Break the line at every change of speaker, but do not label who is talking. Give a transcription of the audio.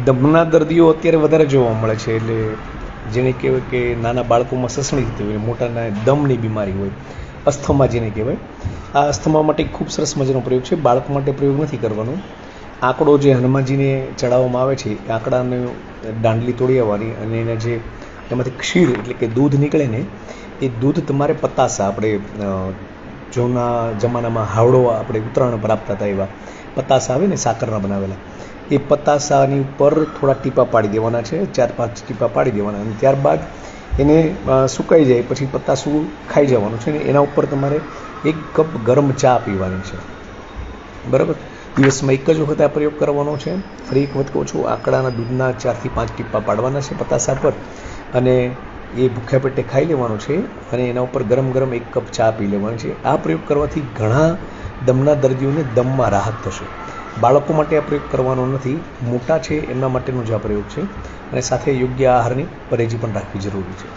દમના દર્દીઓ અત્યારે વધારે જોવા મળે છે, એટલે જેને કહેવાય કે નાના બાળકોમાં સસણી થતી હોય, મોટાના દમની બીમારી હોય, અસ્થમા જેને કહેવાય. આ અસ્થમા માટે ખૂબ સરસ મજાનો પ્રયોગ છે. બાળક માટે પ્રયોગ નથી કરવાનો. આંકડો જે હનુમાનજીને ચડાવવામાં આવે છે, એ આંકડાને દાંડલી તોડી આવવાની અને એને જે એમાંથી ક્ષીર એટલે કે દૂધ નીકળે ને, એ દૂધ તમારે પતાસા, આપણે જૂના જમાનામાં હાવડો આપણે ઉત્તરાયણ પર આપતા હતા, એવા પતાસા આવે ને સાકરના બનાવેલા, એ પતાસાની ઉપર થોડા ટીપા પાડી દેવાના છે, 4-5 ટીપા પાડી દેવાના, અને ત્યારબાદ એને સુકાઈ જાય પછી પતાસું ખાઈ જવાનું છે ને એના ઉપર તમારે 1 કપ ગરમ ચા પીવાની છે. બરાબર, દિવસમાં 1 જ વખત આ પ્રયોગ કરવાનો છે. ફરી એક વખત કહું છું, આંકડાના દૂધના 4 થી 5 ટીપા પાડવાના છે પતાસા પર, અને એ ભૂખ્યા પેટે ખાઈ લેવાનું છે, અને એના ઉપર ગરમ 1 કપ ચા પી લેવાની છે. આ પ્રયોગ કરવાથી ઘણા દમના દર્દીઓને દમમાં રાહત થશે. બાળકો માટે આ પ્રયોગ કરવાનો નથી, મોટા છે એમના માટેનો જ આ પ્રયોગ છે, અને સાથે યોગ્ય આહારની પરેજી પણ રાખવી જરૂરી છે.